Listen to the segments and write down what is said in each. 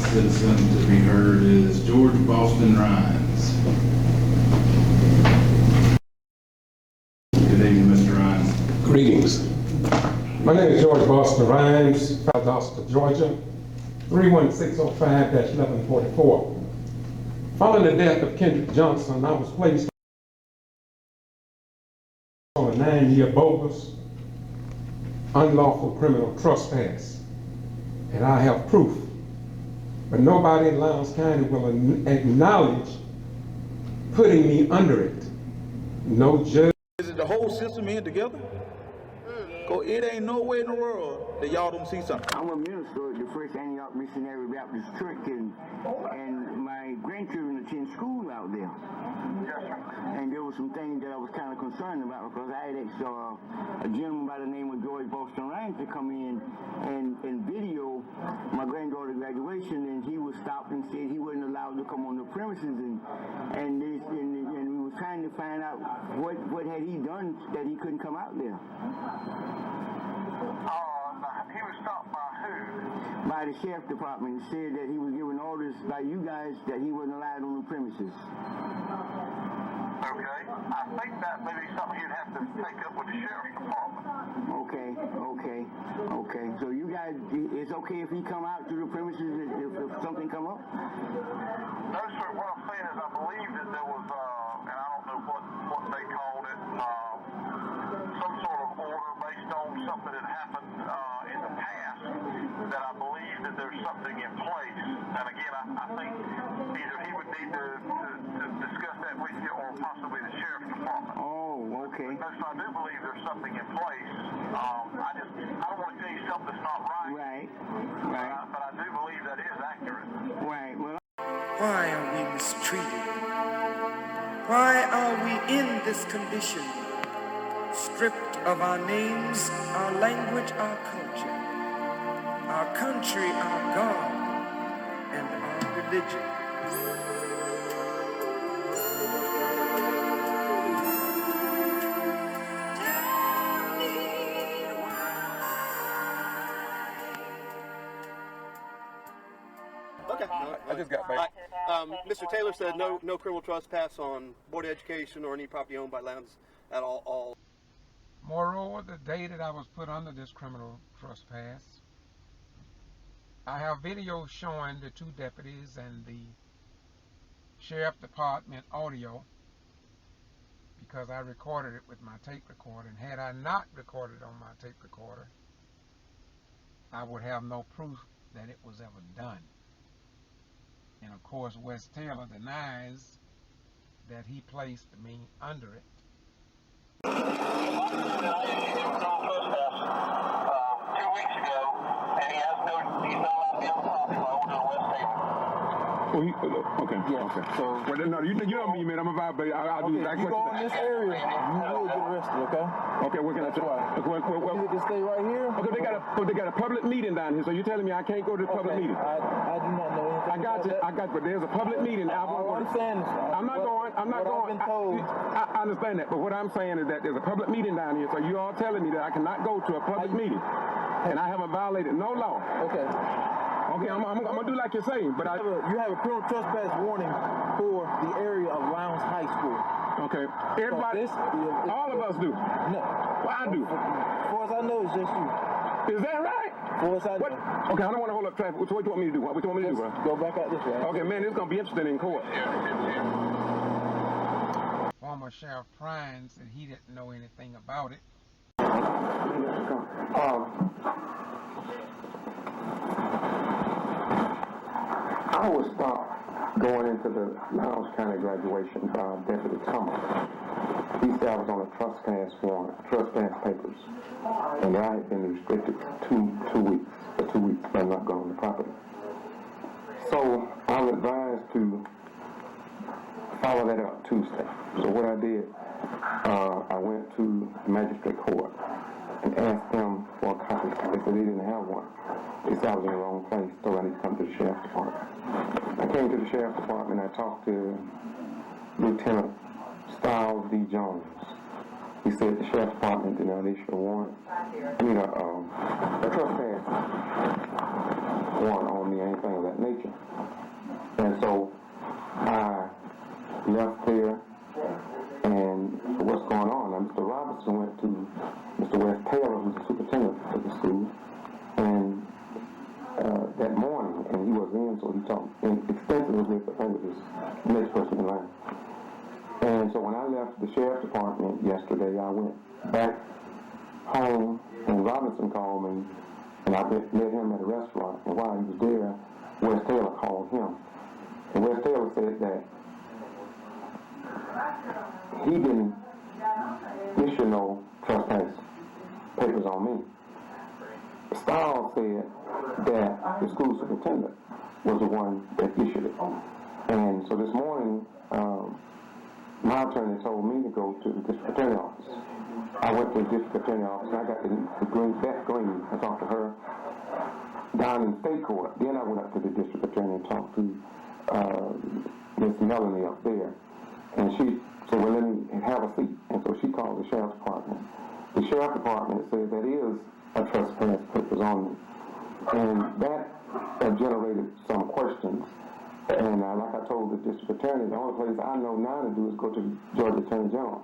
citizen to be heard is George Boston Rhines. Good evening, Mr. Rhines. Greetings. My name is George Boston Rhines, Valdosta, Georgia, 31605-1144. Following the death of Kendrick Johnson, I was placed on a 9-year bogus, unlawful criminal trespass, and I have proof. But nobody in Lowndes County will acknowledge putting me under it. No judge. Is it the whole system in together? Cause it ain't no way in the world that y'all don't see something. I'm a minister at the First Antioch Missionary Baptist Church, and my grandchildren attend school out there. And there were some things that I was kind of concerned about, because I had asked a gentleman by the name of George Boston Rhines to come in and video my granddaughter's graduation, and he was stopped and said he wasn't allowed to come on the premises, and we was trying to find out what had he done that he couldn't come out there. He was stopped by who? By the sheriff department. Said that he was given orders by you guys that he wasn't allowed on the premises. Okay. I think that may be something you'd have to take up with the sheriff's department. Okay. So you guys, it's okay if he come out to the premises if something come up? No, sir. What I'm saying is I believe that there was, and I don't know what they called it, some sort of order based on something that happened in the past, that I believe that there's something in place. And again, I think either he would need to discuss that with you, or possibly the sheriff's department. Oh, okay. No, so I do believe there's something in place. I don't want to tell you something that's not right. Right. But I do believe that is accurate. Right. Well, why are we mistreated? Why are we in this condition? Stripped of our names, our language, our culture, our country, our God, and our religion. Okay. I just got back. Mr. Taylor said no criminal trespass on Board of Education or any property owned by Lowndes at all. Moreover, the day that I was put under this criminal trespass, I have videos showing the 2 deputies and the sheriff department audio, because I recorded it with my tape recorder, and had I not recorded on my tape recorder, I would have no proof that it was ever done. And of course, Wes Taylor denies that he placed me under it. 2 weeks ago, and he's not allowed to be on the property by order of West Taylor. Okay. yeah. Okay. So, Well, no, you know me, man. I'm a vibe, but I'll do exactly you go what in you this area, you will get arrested, okay? Okay, what can I try? You can stay right here. Okay, they got a public meeting down here, so you're telling me I can't go to the public meeting? I do not know anything. I got you, but there's a public meeting. All I'm saying is, I'm not going. I've been told. I understand that, but what I'm saying is that there's a public meeting down here, so you all telling me that I cannot go to a public meeting, and I haven't violated no law. Okay. Okay, I'm gonna do like you're saying, but You have a criminal trespass warning for the area of Lowndes High School. okay. Everybody, all of us do. No. Well, I do. As far as I know, it's just you. Is that right? As far as I know. Okay, I don't want to hold up traffic. What you want me to do? What you want me to do, bro? Go back out this way. Okay, man, it's gonna be interesting in court. Former Sheriff Prine said he didn't know anything about it. I was stopped going into the Lowndes County graduation by Deputy Thomas. He said I was on a trespass warrant, trespass papers, and I had been restricted for 2 weeks, by not going on the property. So I was advised to follow that up Tuesday. So what I did, I went to the magistrate court and asked them for a copy. They said they didn't have one. They said I was in the wrong place, so I need to come to the sheriff's department. I came to the sheriff's department and I talked to Lieutenant Styles D. Jones. he said the sheriff's department did not issue a warrant. I mean, a trespass warrant on me, anything of that nature. And so I left there, and what's going on? Now, Mr. Robertson went to Mr. West Taylor, who's the superintendent of the school, and that morning, and he was in, so he talked extensively with the next person in line. And so when I left the sheriff's department yesterday, I went back home, and Robinson called me, and I met him at a restaurant, and while he was there, West Taylor called him. And West Taylor said that he didn't issue no trespass papers on me. Stiles said that the school superintendent was the one that issued it. And so this morning, my attorney told me to go to the district attorney office. I went to the district attorney office, and I got the green, Beth Green. I talked to her down in state court. Then I went up to the district attorney and talked to Miss Melanie up there. And she said, well, let me have a seat. And so she called the sheriff's department. The sheriff's department said that is a trespass papers on me. And that generated some questions. And like I told the district attorney, the only place I know now to do is go to the Georgia Attorney General.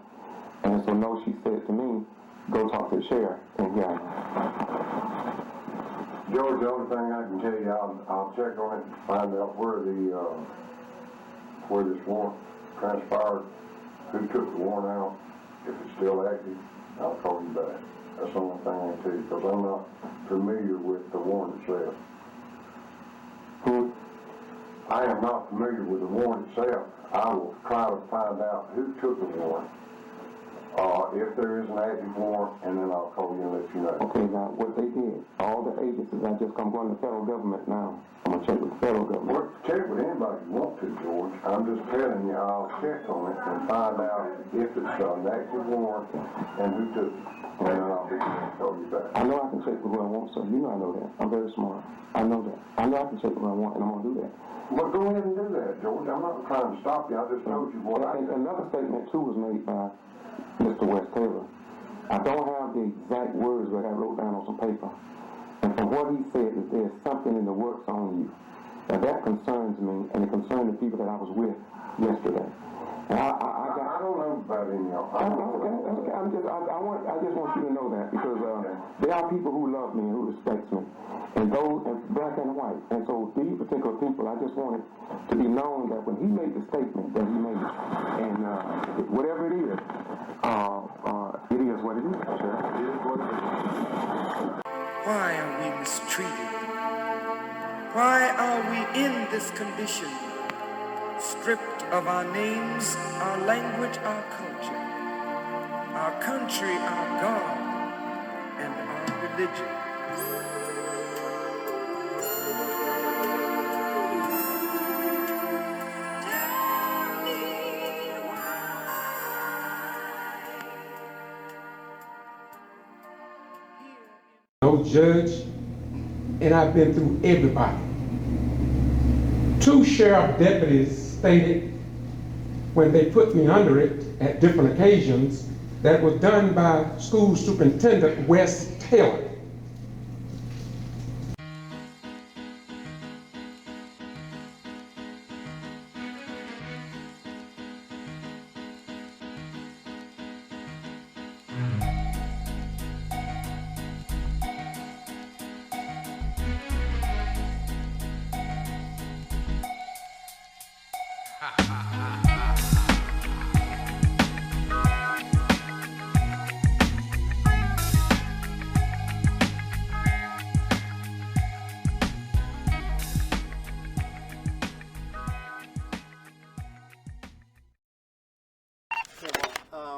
And so no, she said to me, go talk to the sheriff. And yeah. George, the only thing I can tell you, I'll check on it and find out where this warrant transpired, who took the warrant out, if it's still active. I'll call you back. That's the only thing I can tell you, because I'm not familiar with the warrant itself. I am not familiar with the warrant itself. I will try to find out who took the warrant, if there is an active warrant, and then I'll call you and let you know. Okay, now what they did, all the agencies, I'm going to the federal government now. I'm going to check with the federal government. Well, check with anybody you want to, George. I'm just telling you, I'll check on it and find out if it's an active warrant and who took it. And then I'll be able to call you back. I know I can check with who I want, so you know I know that. I'm very smart. I know that. I know I can check with who I want, and I'm going to do that. Well, go ahead and do that, George. I'm not trying to stop you. I just told you what I did. Another statement, too, was made by Mr. West Taylor. I don't have the exact words, but I wrote down on some paper. And from what he said, is there's something in the works on you. Now, that concerns me, and it concerned the people that I was with yesterday. And I don't know about any of them. That's okay. I just want you to know that, because there are people who love me and who respect me, and those, and black and white. And so these particular people, I just want it to be known that when he made the statement that he made, and whatever it is what it is. Sure. It is what it is. Why are we mistreated? Why are we in this condition? Stripped of our names, our language, our culture, our country, our God, and our religion. No judge, and I've been through everybody. 2 sheriff deputies stated when they put me under it at different occasions that it was done by school superintendent West Taylor.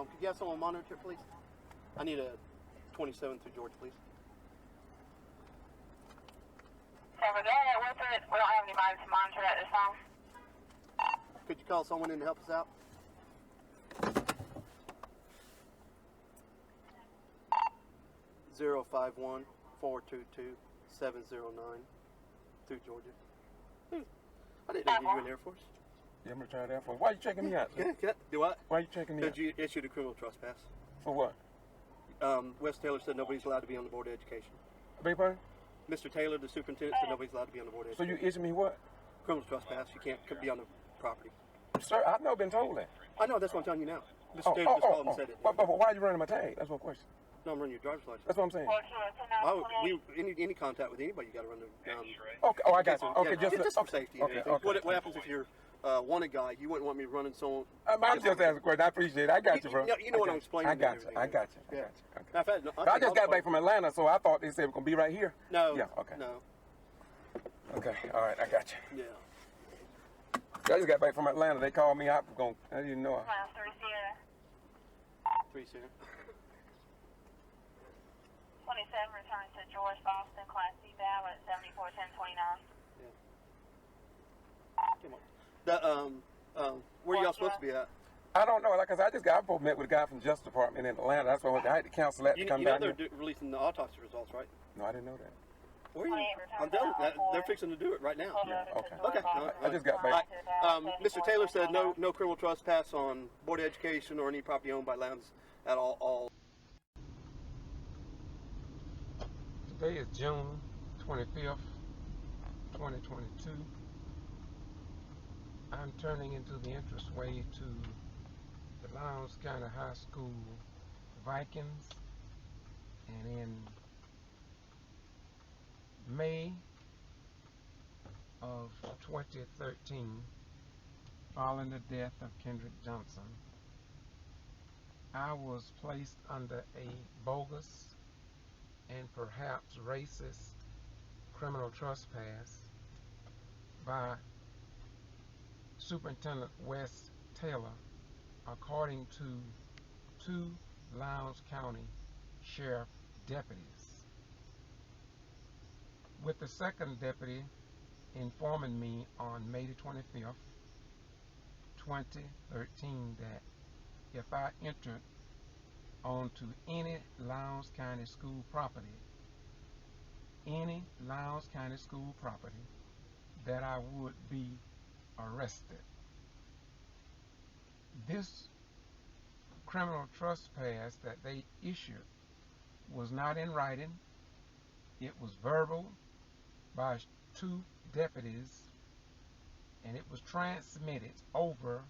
Could you have someone monitor, please? I need a 27 through Georgia, please. So we're doing it with it. We don't have anybody to monitor at this time. Could you call someone in to help us out? Zero 514222709 through Georgia. I didn't know you were in the Air Force. Yeah, I'm retired Air Force. Why are you checking me out? Do what? Why are you checking me out? Because you issued a criminal trespass. For what? Wes Taylor said nobody's allowed to be on the Board of Education. Beg pardon? Mr. Taylor, the superintendent, said nobody's allowed to be on the Board of So Education. you issued me what? Criminal trespass. You can't be on the property. Sir, I've never been told that. I know, that's what I'm telling you now. Mr. Taylor just called and said it. But why are you running my tag? That's one question. No, I'm running your driver's license. That's what I'm saying. Any contact with anybody, you got to run the. Okay. Oh, I got you. Okay, just for safety. Okay. What happens if you're wanted guy? You wouldn't want me running someone. I'm just asking a question. I appreciate it. I got you, bro. You know what I'm explaining. I got you. I got you. Yeah. I just got back from Atlanta, so I thought they said we're gonna be right here. No. Yeah. Okay. No. Okay. All right. I got you. Yeah. I just got back from Atlanta. They called me out. I didn't know. 3 Sierra. 27 returns to George Boston, Class C ballot, 741029. Where are y'all supposed to be at? I don't know. Like I said, I met with a guy from the Justice Department in Atlanta. That's why I had to cancel that to come down here. They're releasing the autopsy results, right? No, I didn't know that. Where are you? I'm telling you, they're fixing to do it right now. Yeah. Okay. Okay. I just got back. Mr. Taylor said no criminal trespass on Board of Education or any property owned by lands at all. Today is June 25th, 2022. I'm turning into the entranceway to the Lowndes County High School Vikings, and in May of 2013, following the death of Kendrick Johnson, I was placed under a bogus and perhaps racist criminal trespass by Superintendent Wes Taylor, according to 2 Lowndes County Sheriff deputies, with the second deputy informing me on May the 25th, 2013, that if I entered onto any Lowndes County school property, that I would be arrested. This criminal trespass that they issued was not in writing. It was verbal by 2 deputies, and it was transmitted over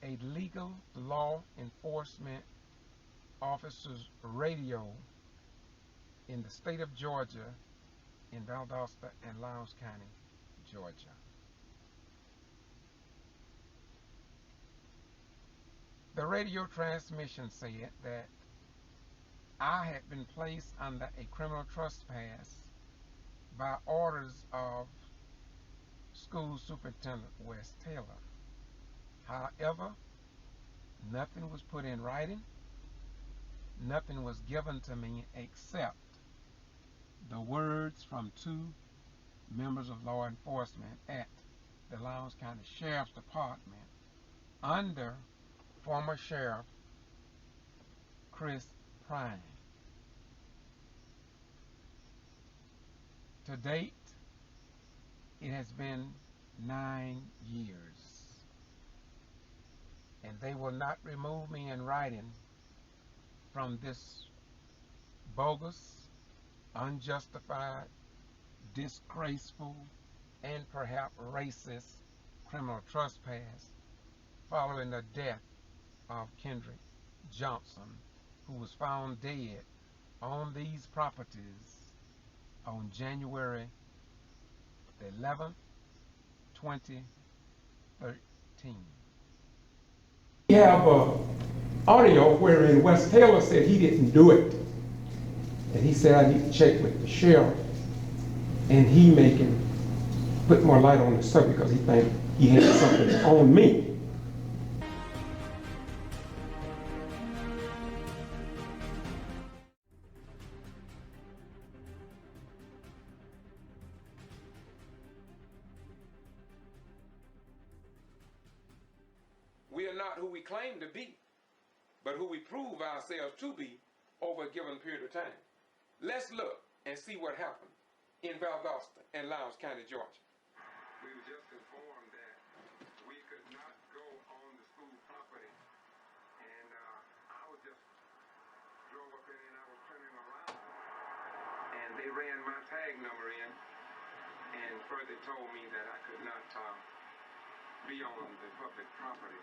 a legal law enforcement officer's radio in the state of Georgia, in Valdosta and Lowndes County, Georgia. The radio transmission said that I had been placed under a criminal trespass by orders of School Superintendent Wes Taylor. However, nothing was put in writing, nothing was given to me except the words from 2 members of law enforcement at the Lowndes County Sheriff's Department under former Sheriff Chris Prine. To date, it has been 9 years, and they will not remove me in writing from this bogus, unjustified, disgraceful, and perhaps racist criminal trespass following the death of Kendrick Johnson, who was found dead on these properties on January the 11th, 2013. We have audio wherein Wes Taylor said he didn't do it, and he said I need to check with the sheriff, and he can put more light on the subject because he thinks he has something on me. We are not who we claim to be, but who we prove ourselves to be over a given period of time. Let's look and see what happened in Valdosta and Lowndes County, Georgia. We were just informed that we could not go on the school property, and I was just ran my tag number in and further told me that I could not be on the public property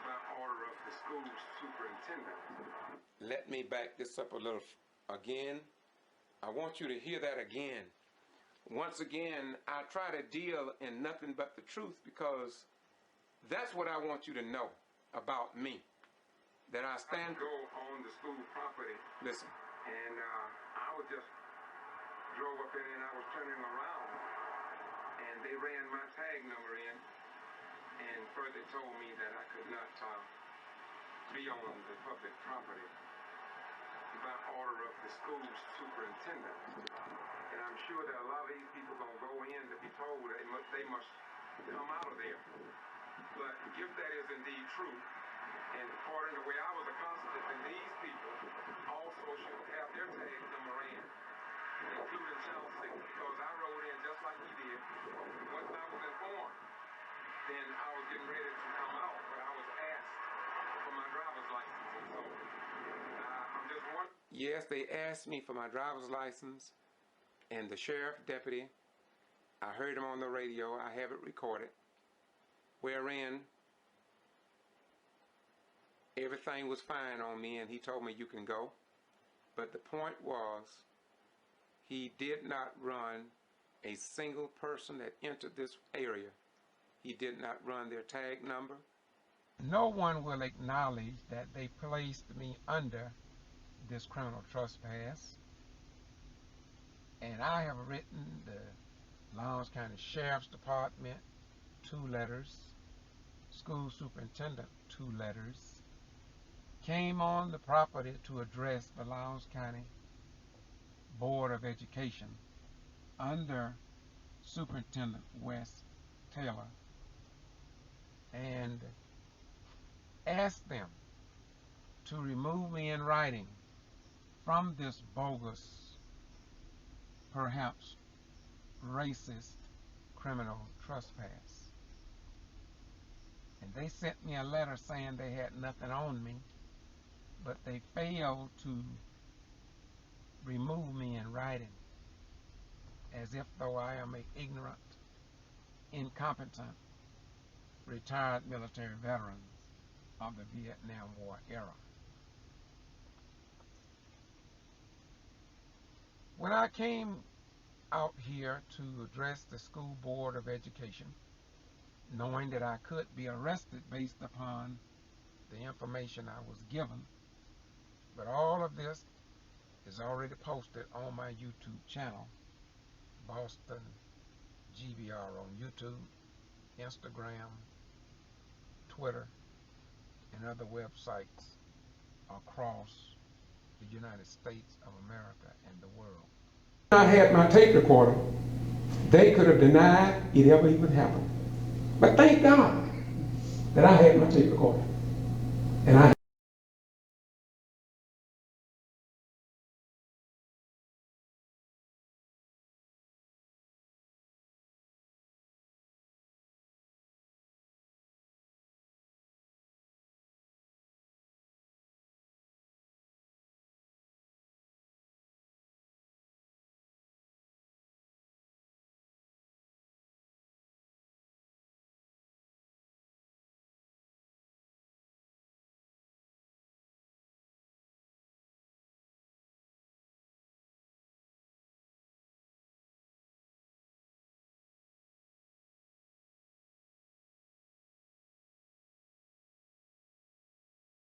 by order of the school superintendent. Let me back this up a little again. I want you to hear that again. Once again, I try to deal in nothing but the truth because that's what I want you to know about me. That I stand. Go on the school property. Listen. And I was just drove up in and I was turning around and they ran my tag number in and further told me that I could not be on the public property by order of the school superintendent. And I'm sure that a lot of these people are going to go in to be told that they must come out of there. But if that is indeed true, and according to the way I was accosted, then these people also should have their tag number in, including Chelsea, because I rode in just like he did. Once I was informed, then I was getting ready to come out, but I was asked for my driver's license. And so I'm just wondering. Yes, they asked me for my driver's license, and the sheriff deputy, I heard him on the radio, I have it recorded, wherein everything was fine on me and he told me you can go. But the point was, he did not run a single person that entered this area. He did not run their tag number. No one will acknowledge that they placed me under this criminal trespass. And I have written the Lowndes County Sheriff's Department 2 letters, school superintendent 2 letters, came on the property to address the Lowndes County Board of Education under Superintendent Wes Taylor and asked them to remove me in writing from this bogus, perhaps racist criminal trespass. And they sent me a letter saying they had nothing on me, but they failed to remove me in writing, as if though I am an ignorant, incompetent, retired military veteran of the Vietnam War era. When I came out here to address the School Board of Education, knowing that I could be arrested based upon the information I was given, but all of this is already posted on my YouTube channel, Boston G.B.R. on YouTube, Instagram, Twitter, and other websites across the United States of America and the world. If I had my tape recorder, they could have denied it ever even happened. But thank God that I had my tape recorder. And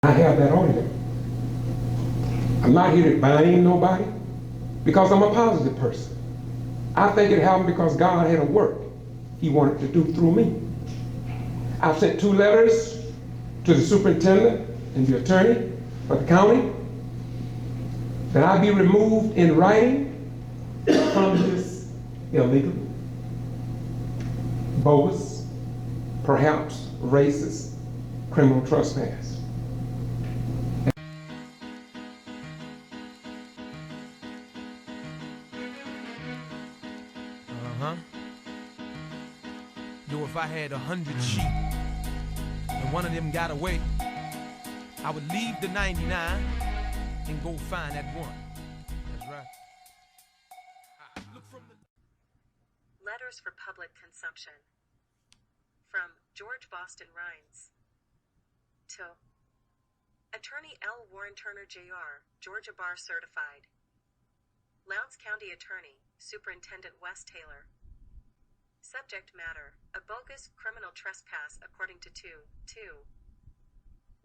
I have that audio. I'm not here to blame nobody because I'm a positive person. I think it happened because God had a work He wanted to do through me. I've sent 2 letters to the superintendent and the attorney for the county that I be removed in writing from this illegal, bogus, perhaps racist criminal trespass. Yo, if I had 100 sheep and one of them got away, I would leave the 99 and go find that one. That's right. for public consumption. From George Boston Rhines. To Attorney L. Warren Turner Jr., Georgia Bar Certified. Lowndes County Attorney, Superintendent Wes Taylor. Subject matter, a bogus criminal trespass according to 2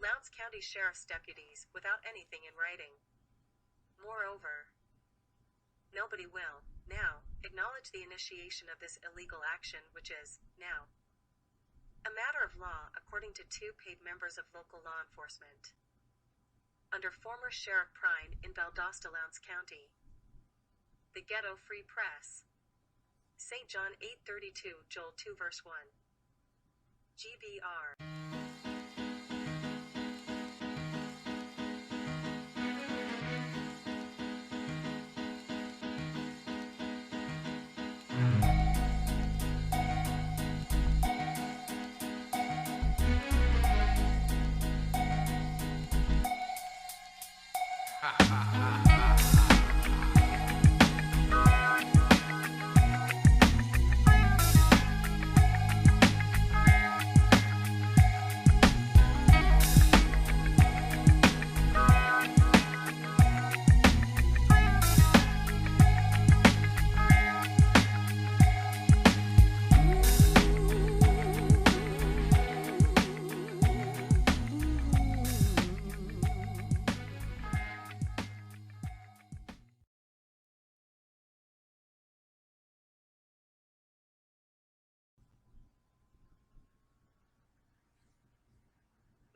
Lowndes County Sheriff's deputies without anything in writing. Moreover, nobody will, now, acknowledge the initiation of this illegal action which is, now, a matter of law according to 2 paid members of local law enforcement. Under former Sheriff Prine in Valdosta, Lowndes County. The Ghetto Free Press. St. John 8:32, Joel 2 verse 1. G.B.R.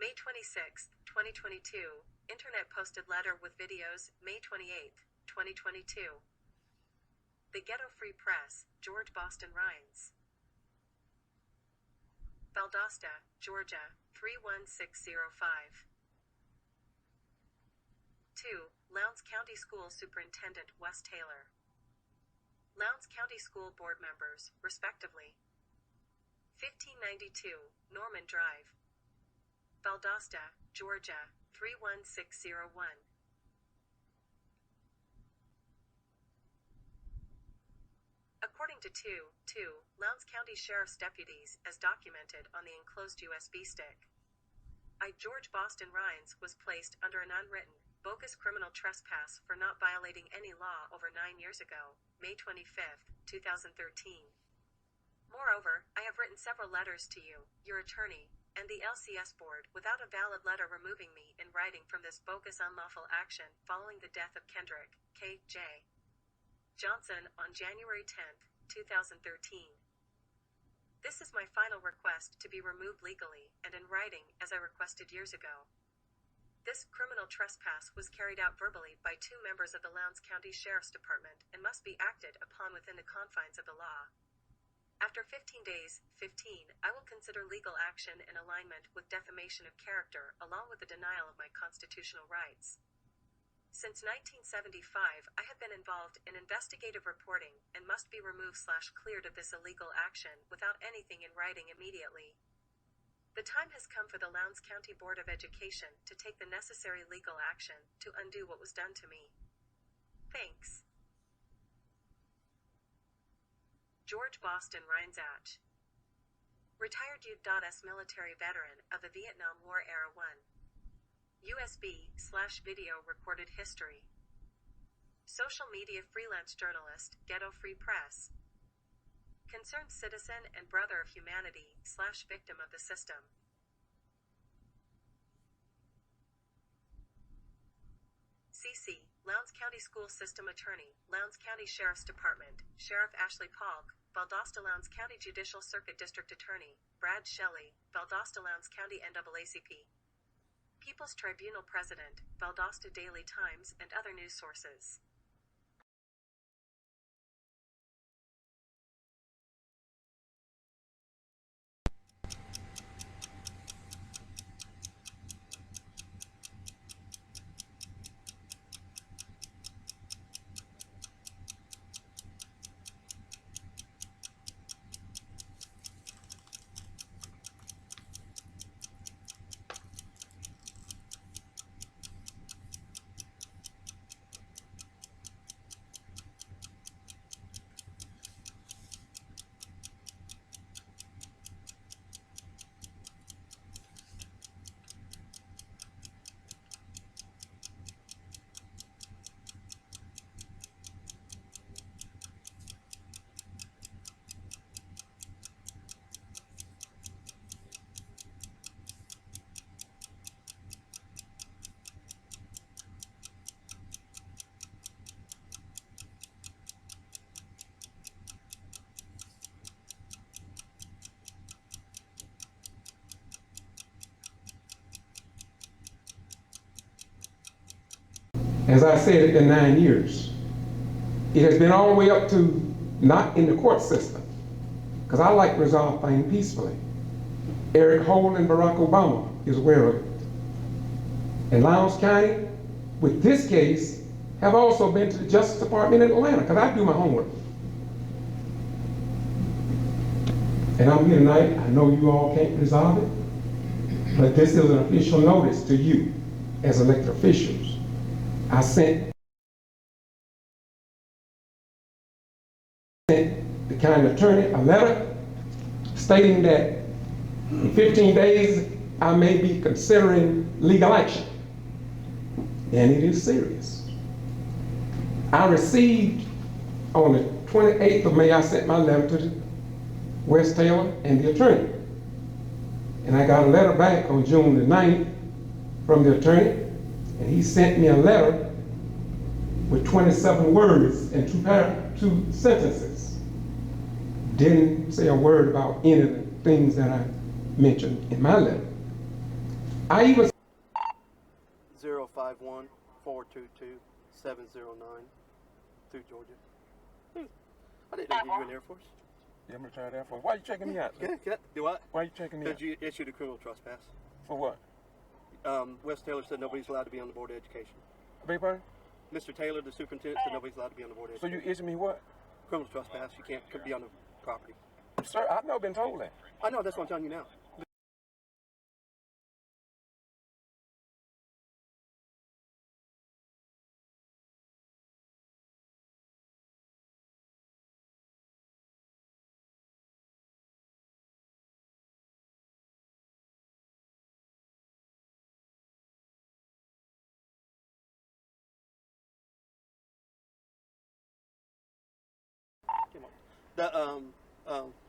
May 26, 2022, Internet posted letter with videos, May 28, 2022. The Ghetto Free Press, George Boston Rhines. Valdosta, Georgia, 31605. 2. Lowndes County School Superintendent Wes Taylor. Lowndes County School Board members, respectively. 1592, Norman Drive. Valdosta, Georgia, 31601. According to 2 Lowndes County Sheriff's deputies, as documented on the enclosed USB stick, I, George Boston Rhines, was placed under an unwritten, bogus criminal trespass for not violating any law over 9 years ago, May 25, 2013. Moreover, I have written several letters to you, your attorney, and the LCS board without a valid letter removing me in writing from this bogus unlawful action following the death of Kendrick K.J. Johnson on January 10, 2013. This is my final request to be removed legally and in writing as I requested years ago. This criminal trespass was carried out verbally by 2 members of the Lowndes County Sheriff's Department and must be acted upon within the confines of the law. After 15 days, I will consider legal action in alignment with defamation of character along with the denial of my constitutional rights. Since 1975, I have been involved in investigative reporting and must be removed/cleared of this illegal action without anything in writing immediately. The time has come for the Lowndes County Board of Education to take the necessary legal action to undo what was done to me. Thanks. George Boston Rhines, retired U.S. military veteran of the Vietnam War Era 1. USB/video recorded history. Social media freelance journalist, Ghetto Free Press. Concerned citizen and brother of humanity/victim of the system. CC, Lowndes County School System Attorney, Lowndes County Sheriff's Department, Sheriff Ashley Polk, Valdosta Lowndes County Judicial Circuit District Attorney, Brad Shelley, Valdosta Lowndes County NAACP. People's Tribunal President, Valdosta Daily Times and other news sources. As I said, it's been 9 years. It has been all the way up to not in the court system, because I like to resolve things peacefully. Eric Holder and Barack Obama is aware of it. And Lowndes County, with this case, have also been to the Justice Department in Atlanta, because I do my homework. And I'm here tonight. I know you all can't resolve it, but this is an official notice to you as elected officials. I sent the county attorney a letter stating that in 15 days I may be considering legal action, and it is serious. I received on the 28th of May, I sent my letter to the West Taylor and the attorney, and I got a letter back on June the 9th from the attorney, and he sent me a letter with 27 words and two sentences. Didn't say a word about any of the things that I mentioned in my letter. I even 051-422-709 through Georgia. I didn't know you were in the Air Force. Yeah, I'm retired Air Force. Why are you checking me out? Do what? Why are you checking me out? Because you issued a criminal trespass. For what? Wes Taylor said nobody's allowed to be on the Board of Education. Beg pardon? Mr. Taylor, the superintendent, said nobody's allowed to be on the Board of So Education. you issued me what? Criminal trespass. You can't be on the property. Sir, I've never been told that. I know, that's what I'm telling you now.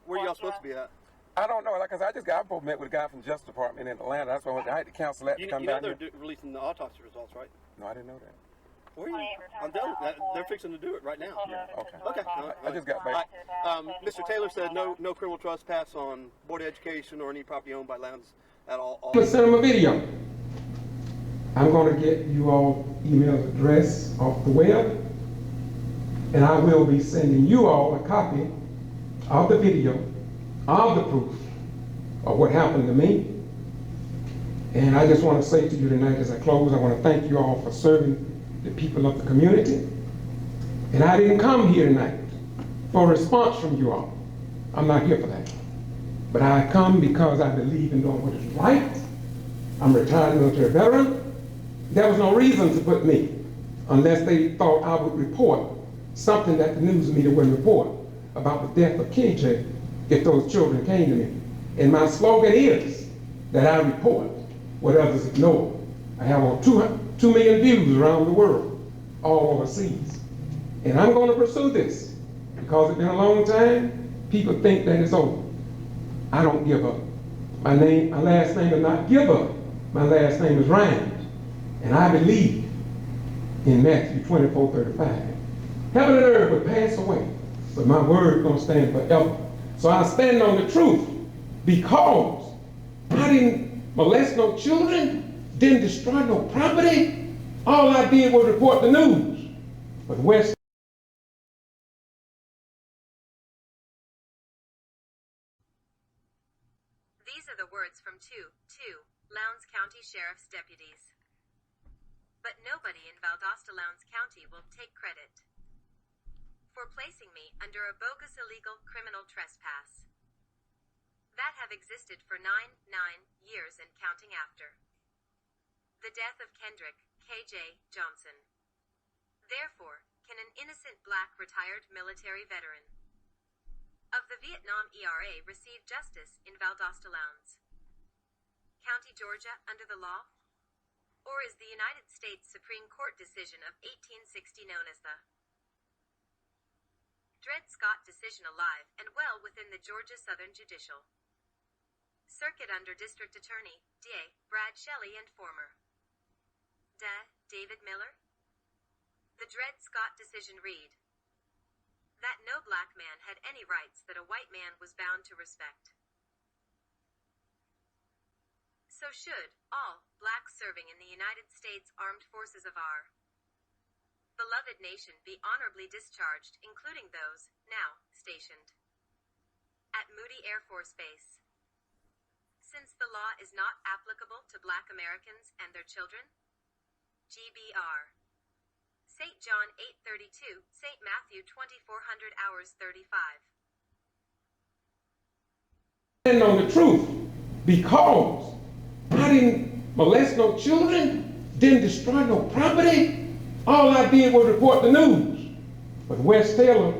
Where y'all supposed to be at? I don't know, like I said, I just got met with a guy from the Justice Department in Atlanta. That's why I had to cancel that to come down here. They're releasing the autopsy results, right? No, I didn't know that. Where are you? I'm telling you, they're fixing to do it right now. Yeah, okay. Okay. I just got back. Mr. Taylor said no criminal trespass on Board of Education or any property owned by Lowndes at all. I'm gonna send them a video. I'm gonna get you all email address off the web, and I will be sending you all a copy of the video, of the proof of what happened to me. And I just want to say to you tonight as I close, I want to thank you all for serving the people of the community. And I didn't come here tonight for a response from you all. I'm not here for that. But I come because I believe in doing what is right. I'm a retired military veteran. There was no reason to put me, unless they thought I would report something that the news media wouldn't report about the death of KJ if those children came to me. And my slogan is that I report what others ignore. I have on 2 million views around the world, all overseas. And I'm going to pursue this because it's been a long time. People think that it's over. I don't give up. My last name is not Give Up. My last name is Rhymes. And I believe in Matthew 24:35. Heaven and earth will pass away, but my word is going to stand forever. So I stand on the truth because I didn't molest no children, didn't destroy no property. All I did was report the news. But West These are the words from two Lowndes County Sheriff's deputies. But nobody in Valdosta Lowndes County will take credit for placing me under a bogus illegal criminal trespass that have existed for 9 years and counting after the death of Kendrick K.J. Johnson. Therefore, can an innocent black retired military veteran of the Vietnam ERA receive justice in Valdosta Lowndes County, Georgia, under the law? Or is the United States Supreme Court decision of 1860 known as the Dred Scott decision alive and well within the Georgia Southern Judicial Circuit under District Attorney D.A. Brad Shelley and former David Miller? The Dred Scott decision read that no black man had any rights that a white man was bound to respect. So should all blacks serving in the United States Armed Forces of our beloved nation be honorably discharged, including those now stationed at Moody Air Force Base. Since the law is not applicable to Black Americans and their children, G.B.R. St. John 8:32, St. Matthew 2400 hours 35. Stand on the truth, because I didn't molest no children, didn't destroy no property. All I did was report the news. But Wes Taylor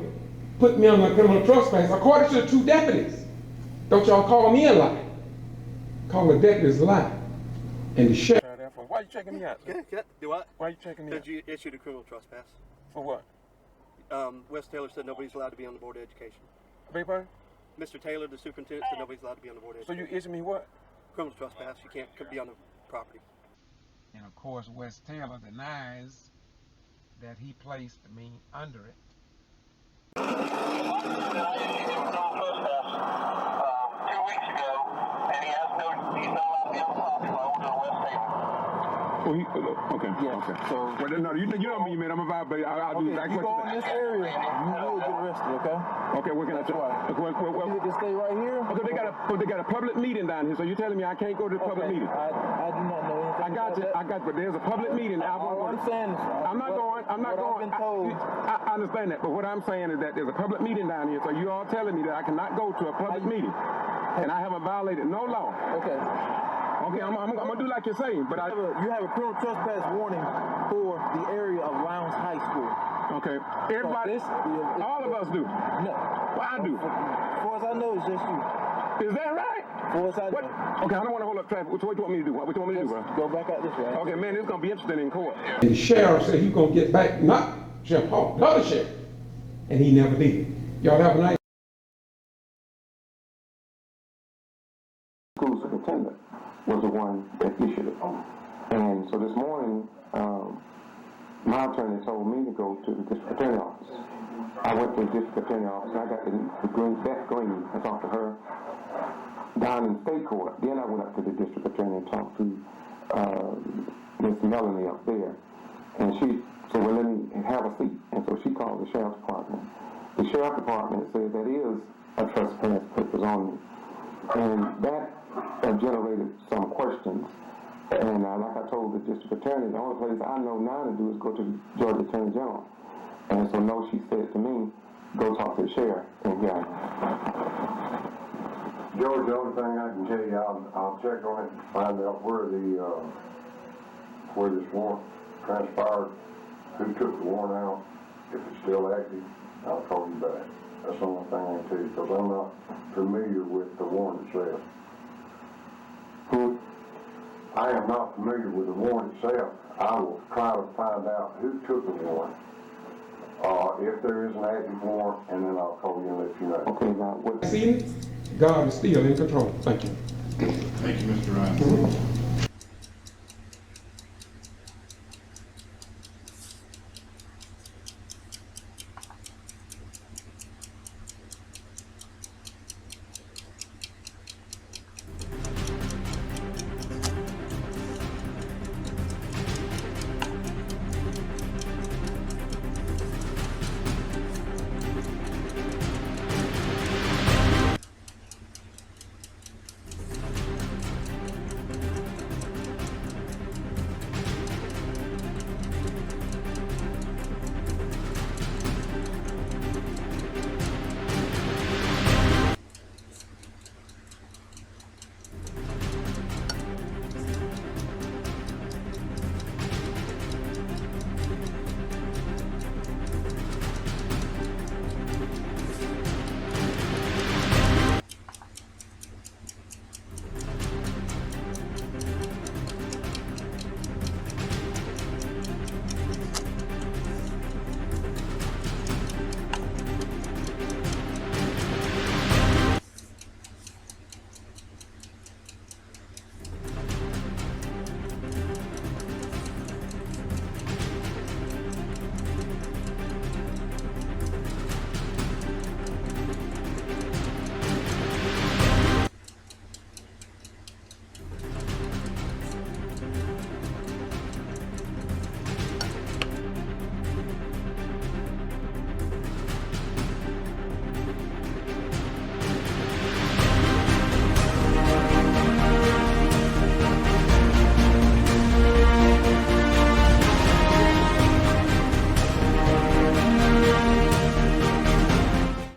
put me on the criminal trespass according to the two deputies. Don't y'all call me a lie. Call the deputies a lie. And the sheriff. Why are you checking me out? Do what? Why are you checking me out? Because you issued a criminal trespass. For what? Wes Taylor said nobody's allowed to be on the Board of Education. Big pardon? Mr. Taylor, the superintendent, said nobody's allowed to be on the Board of So Education. you issued me what? Criminal trespass. You can't be on the property. And of course, Wes Taylor denies that he placed me under it. 2 weeks ago, and he's not allowed to be on the property. I went to West Taylor. Oh, okay. Yeah. Okay. So, well, no, you know me, man. I'm a vibe. I'll do exactly what you go in this area, you will get arrested, okay? Okay, what can I try? You can stay right here. Okay, they got a public meeting down here, so you're telling me I can't go to the public meeting? I do not know anything. I got you, but there's a public meeting. All I'm saying is, I'm not going. I've been told. I understand that, but what I'm saying is that there's a public meeting down here, so you all telling me that I cannot go to a public meeting, and I haven't violated no law. Okay. Okay, I'm gonna do like you're saying, but you have a criminal trespass warning for the area of Lowndes High School. Okay, everybody, all of us do. No, well, I do. As far as I know, it's just you. Is that right? As far as I know. Okay, I don't want to hold up traffic. What you want me to do? What you want me to do, bro? Go back out this way. Okay, man, this is gonna be interesting in court. And the sheriff said he's gonna get back, not Sheriff Hall, the other sheriff, and he never did. Y'all have a nice. School superintendent was the one that issued it. And so this morning, my attorney told me to go to the district attorney office. I went to the district attorney office, and I got the green, Beth Green. I talked to her down in state court. Then I went up to the district attorney and talked to Miss Melanie up there. And she said, well, let me have a seat. And so she called the sheriff's department. The sheriff's department said that is a trespass papers on me. And that generated some questions. And like I told the district attorney, the only place I know now to do is go to the Georgia Attorney General. And so no, she said to me, go talk to the sheriff. And yeah. George, the only thing I can tell you, I'll check on it and find out where this warrant transpired, who took the warrant out, if it's still active, I'll call you back. That's the only thing I can tell you, because I'm not familiar with the warrant itself. I am not familiar with the warrant itself. I will try to find out who took the warrant, if there is an active warrant, and then I'll call you and let you know. Okay, now what? See, God is still in control. Thank you. Thank you, Mr. Ryan.